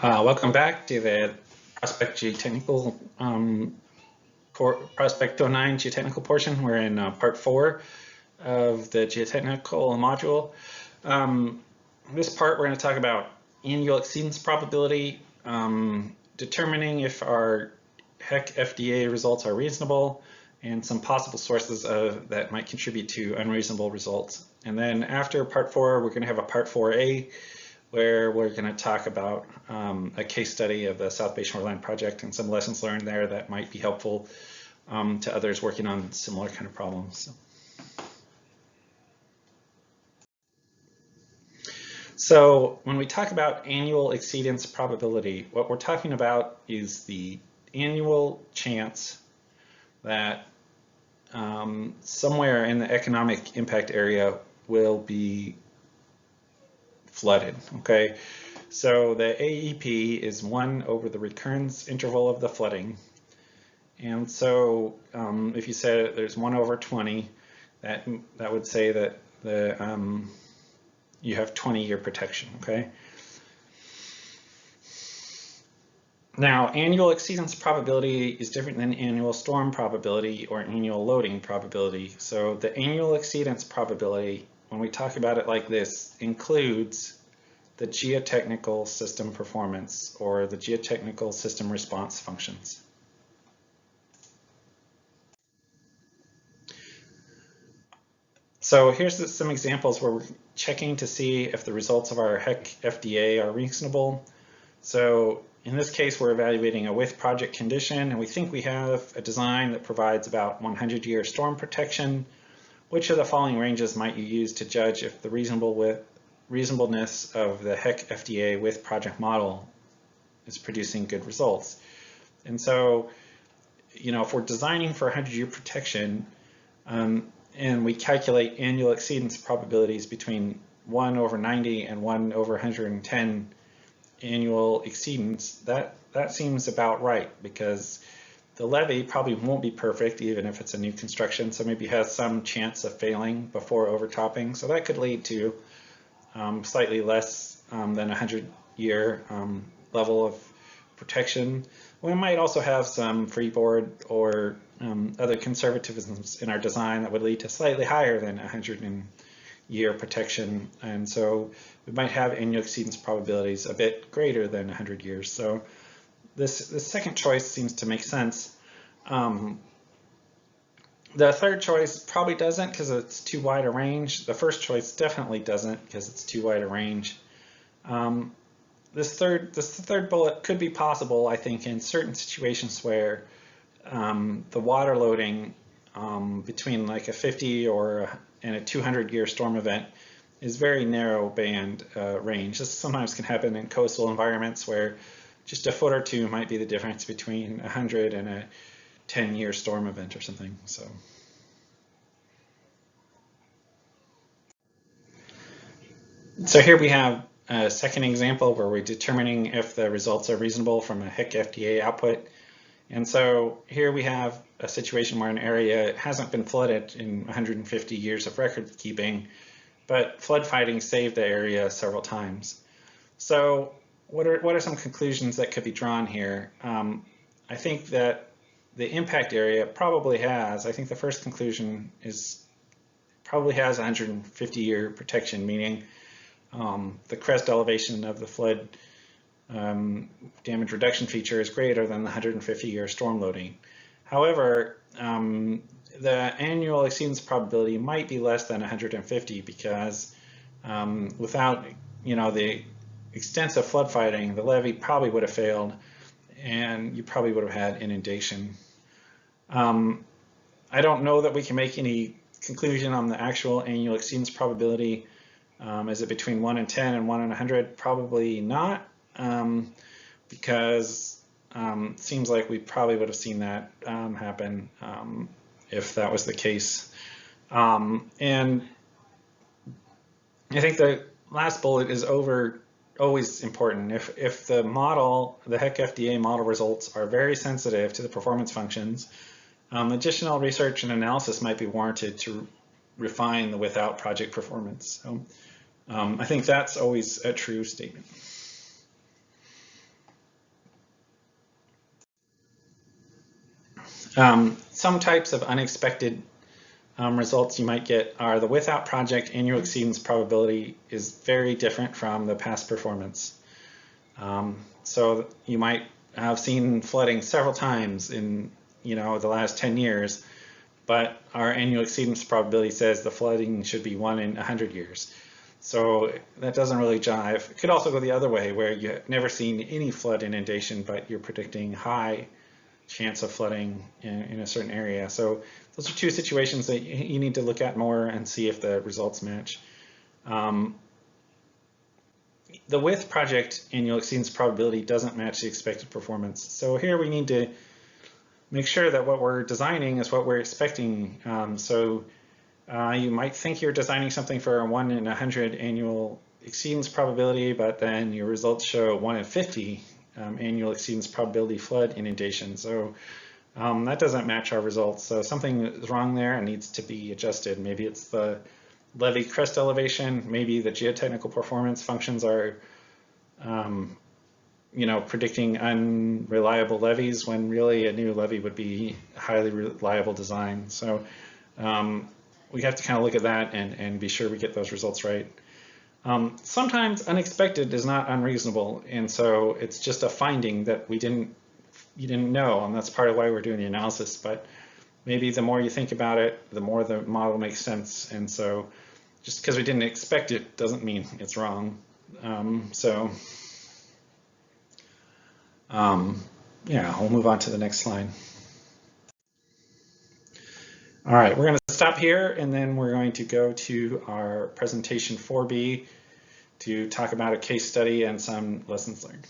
Welcome back to the Prospect Geotechnical Prospect 09 Geotechnical portion. We're in part 4 of the Geotechnical module. This part we're going to talk about annual exceedance probability, determining if our HEC FDA results are reasonable, and some possible sources that might contribute to unreasonable results. And then after part 4, we're going to have a part 4A, where we're going to talk about a case study of the South Bay Shoreline Project and some lessons learned there that might be helpful to others working on similar kind of problems. So when we talk about annual exceedance probability, what we're talking about is the annual chance that somewhere in the economic impact area will be flooded. Okay, so the AEP is 1 over the recurrence interval of the flooding, and so if you said there's 1 over 20, that would say that you have 20-year protection. Okay. Now, annual exceedance probability is different than annual storm probability or annual loading probability. So the annual exceedance probability, when we talk about it like this, includes the geotechnical system performance or the geotechnical system response functions. So here's some examples where we're checking to see if the results of our HEC FDA are reasonable. So in this case, we're evaluating a with project condition, and we think we have a design that provides about 100-year storm protection. Which of the following ranges might you use to judge if the reasonableness of the HEC FDA with project model is producing good results? And so, if we're designing for 100-year protection, and we calculate annual exceedance probabilities between 1 over 90 and 1 over 110 annual exceedance, that seems about right, because the levee probably won't be perfect even if it's a new construction, so maybe has some chance of failing before overtopping. So that could lead to slightly less than 100-year level of protection. We might also have some freeboard or other conservatisms in our design that would lead to slightly higher than 100-year protection, and so we might have annual exceedance probabilities a bit greater than 100 years. So this second choice seems to make sense. The third choice probably doesn't because it's too wide a range. The first choice definitely doesn't because it's too wide a range. This third bullet could be possible, I think, in certain situations where the water loading between like a 50 and a 200-year storm event is very narrow band range. This sometimes can happen in coastal environments where just a foot or two might be the difference between 100 and a 10-year storm event or something. So here we have a second example where we're determining if the results are reasonable from a HEC FDA output. And so here we have a situation where an area hasn't been flooded in 150 years of record keeping, but flood fighting saved the area several times. So what are some conclusions that could be drawn here? I think that the impact area probably has, I think the first conclusion is probably has 150-year protection, meaning the crest elevation of the flood damage reduction feature is greater than the 150-year storm loading. However, the annual exceedance probability might be less than 150 because without the extensive flood fighting, the levee probably would have failed and you probably would have had inundation. I don't know that we can make any conclusion on the actual annual exceedance probability. Is it between 1 and 10 and 1 and 100? Probably not, because it seems like we probably would have seen that happen if that was the case. And I think the last bullet is always important. If the model, the HEC FDA model results are very sensitive to the performance functions, additional research and analysis might be warranted to refine the without project performance. So I think that's always a true statement. Some types of unexpected results you might get are the without project annual exceedance probability is very different from the past performance. So you might have seen flooding several times in the last 10 years, but our annual exceedance probability says the flooding should be 1 in 100 years. So that doesn't really jive. It could also go the other way, where you've never seen any flood inundation, but you're predicting high chance of flooding in a certain area. So those are two situations that you need to look at more and see if the results match. The with project annual exceedance probability doesn't match the expected performance. So here we need to make sure that what we're designing is what we're expecting. You might think you're designing something for a 1 in 100 annual exceedance probability, but then your results show 1 in 50 annual exceedance probability flood inundation. So that doesn't match our results. So something is wrong there and needs to be adjusted. Maybe it's the levee crest elevation. Maybe the geotechnical performance functions are predicting unreliable levees when really a new levee would be a highly reliable design. So we have to kind of look at that and be sure we get those results right. Sometimes unexpected is not unreasonable, and so it's just a finding that you didn't know, and that's part of why we're doing the analysis. But maybe the more you think about it, the more the model makes sense, and so just because we didn't expect it doesn't mean it's wrong. Yeah, we'll move on to the next slide. All right, we're going to stop here, and then we're going to go to our presentation 4B to talk about a case study and some lessons learned.